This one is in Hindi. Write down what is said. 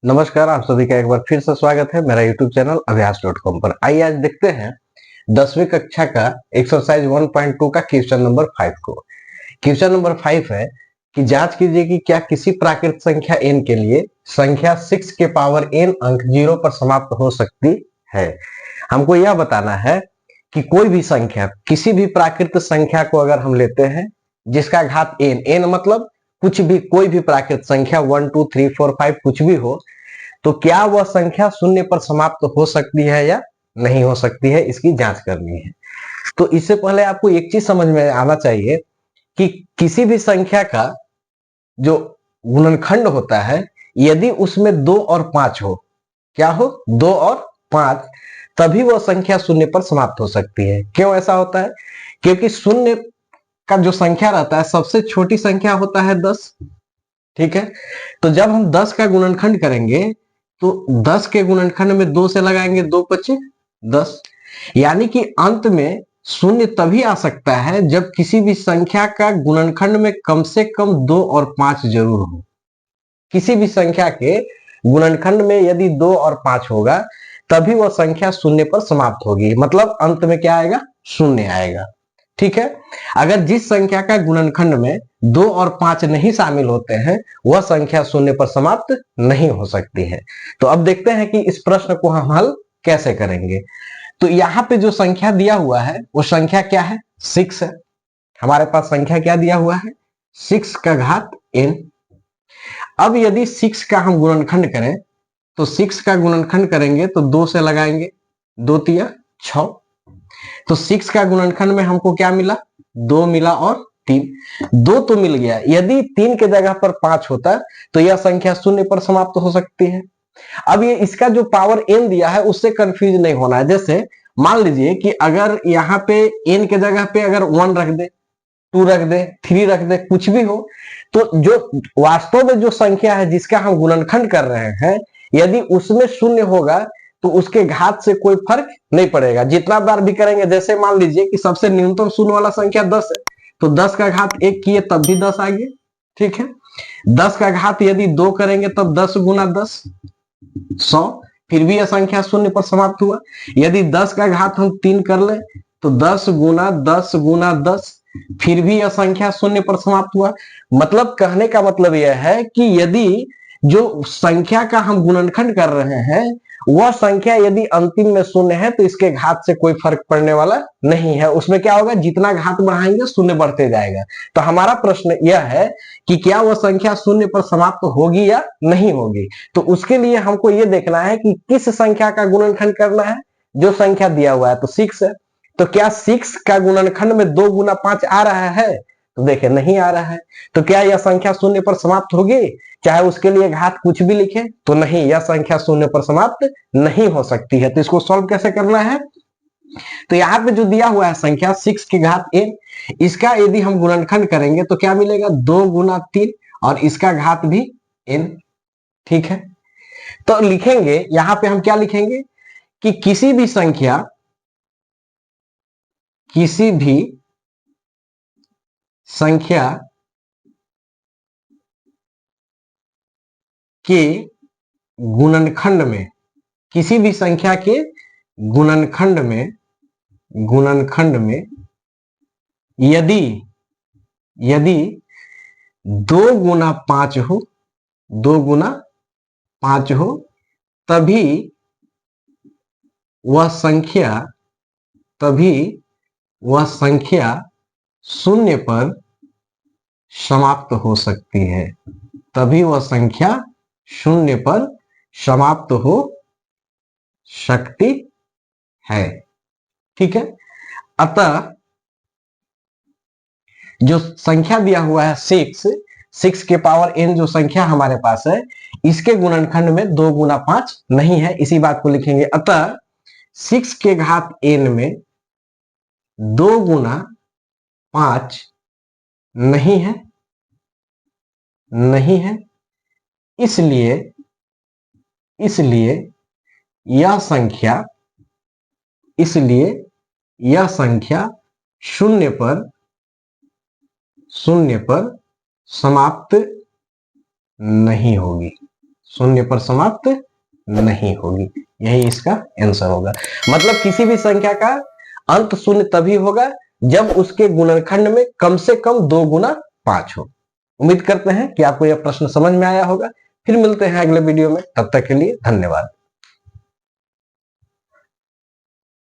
नमस्कार, आप सभी का एक बार फिर से स्वागत है मेरा YouTube चैनल अभ्यास.com पर। आइए आज देखते हैं 10वीं कक्षा का एक्सरसाइज 1.2 का क्वेश्चन नंबर 5 को। क्वेश्चन नंबर 5 है कि जांच कीजिए कि क्या किसी प्राकृत संख्या n के लिए संख्या 6 के पावर n अंक 0 पर समाप्त हो सकती है। हमको यह बताना है कि कोई भी संख्या, किसी भी प्राकृत संख्या को अगर हम लेते हैं जिसका घात n मतलब कुछ भी, कोई भी प्राकृत संख्या 1 2 3 4 5 कुछ भी हो, तो क्या वह संख्या शून्य पर समाप्त हो सकती है या नहीं हो सकती है, इसकी जांच करनी है। तो इससे पहले आपको एक चीज समझ में आना चाहिए कि किसी भी संख्या का जो गुणनखंड होता है, यदि उसमें 2 और 5 हो, क्या हो, 2 और 5, तभी वह संख्या शून्य पर समाप्त हो सकती है। क्यों ऐसा होता है? क्योंकि शून्य का जो संख्या रहता है, सबसे छोटी संख्या होता है 10। ठीक है, तो जब हम 10 का गुणनखंड करेंगे तो 10 के गुणनखंड में 2 से लगाएंगे, 2 पचे 10, यानी कि अंत में शून्य तभी आ सकता है जब किसी भी संख्या का गुणनखंड में कम से कम 2 और 5 जरूर हो। किसी भी संख्या के गुणनखंड में यदि 2 और 5 होगा तभी वह संख्या शून्य पर समाप्त होगी, मतलब अंत में क्या आएगा, शून्य आएगा। ठीक है, अगर जिस संख्या का गुणनखंड में 2 और 5 नहीं शामिल होते हैं, वह संख्या शून्य पर समाप्त नहीं हो सकती है। तो अब देखते हैं कि इस प्रश्न को हम हल कैसे करेंगे। तो यहाँ पे जो संख्या दिया हुआ है वो संख्या क्या है, 6 है। हमारे पास संख्या क्या दिया हुआ है, 6 का घात n। अब यदि 6 का हम गुणनखंड करें तो 6 का गुणनखंड करेंगे तो 2 से लगाएंगे, 2 तिया 6, तो 6 का गुणनखंड में हमको क्या मिला, 2 मिला और 3, 2 तो मिल गया। यदि 3 के जगह पर 5 होता तो यह संख्या शून्य पर समाप्त हो सकती है। अब ये इसका जो पावर n दिया है उससे कंफ्यूज नहीं होना है। जैसे मान लीजिए कि अगर यहाँ पे n के जगह पे अगर 1 रख दे, 2 रख दे, 3 रख दे, कुछ भी हो, तो जो वास्तव में जो संख्या है जिसका हम गुणनखंड कर रहे हैं, यदि उसमें शून्य होगा तो उसके घात से कोई फर्क नहीं पड़ेगा, जितना बार भी करेंगे। जैसे मान लीजिए कि सबसे न्यूनतम शून्य वाला संख्या 10 है, तो 10 का घात 1 किए तब भी 10 आ गया। ठीक है, 10 का घात यदि 2 करेंगे तब 10 गुना 10 100, फिर भी यह संख्या शून्य पर समाप्त हुआ। यदि 10 का घात हम 3 कर ले तो 10 गुना 10 गुना 10, फिर भी यह संख्या शून्य पर समाप्त हुआ। मतलब कहने का मतलब यह है कि यदि जो संख्या का हम गुणनखंड कर रहे हैं वह संख्या यदि अंतिम में शून्य है तो इसके घात से कोई फर्क पड़ने वाला नहीं है। उसमें क्या होगा, जितना घात बढ़ाएंगे शून्य बढ़ते जाएगा। तो हमारा प्रश्न यह है कि क्या वह संख्या शून्य पर समाप्त होगी या नहीं होगी। तो उसके लिए हमको यह देखना है कि किस संख्या का गुणनखंड करना है। जो संख्या दिया हुआ है तो 6 है, तो क्या 6 का गुणनखंड में 2 गुना 5 आ रहा है, तो देखें नहीं आ रहा है। तो क्या यह संख्या शून्य पर समाप्त होगी, चाहे उसके लिए घात कुछ भी लिखे, तो नहीं, यह संख्या शून्य पर समाप्त नहीं हो सकती है। तो इसको सॉल्व कैसे करना है, तो यहाँ पे जो दिया हुआ है संख्या 6 के घात n, इसका यदि हम गुणनखंड करेंगे तो क्या मिलेगा, 2 गुना 3 और इसका घात भी n। ठीक है, तो लिखेंगे यहां पे हम क्या लिखेंगे कि किसी भी संख्या के गुणनखंड में, किसी भी संख्या के गुणनखंड में यदि 2 गुना 5 हो, 2 गुना 5 हो, तभी वह संख्या शून्य पर समाप्त हो सकती है। तभी वह संख्या शून्य पर समाप्त हो सकती है। ठीक है, अतः जो संख्या दिया हुआ है 6 के पावर n जो संख्या हमारे पास है, इसके गुणनखंड में 2 गुना 5 नहीं है, इसी बात को लिखेंगे। अतः 6 के घात n में 2 गुना 5 नहीं है, इसलिए यह संख्या शून्य पर समाप्त नहीं होगी, शून्य पर समाप्त नहीं होगी। यही इसका आंसर होगा। मतलब किसी भी संख्या का अंत शून्य तभी होगा जब उसके गुणनखंड में कम से कम 2 गुना 5 हो। उम्मीद करते हैं कि आपको यह प्रश्न समझ में आया होगा। फिर मिलते हैं अगले वीडियो में, तब तक के लिए धन्यवाद।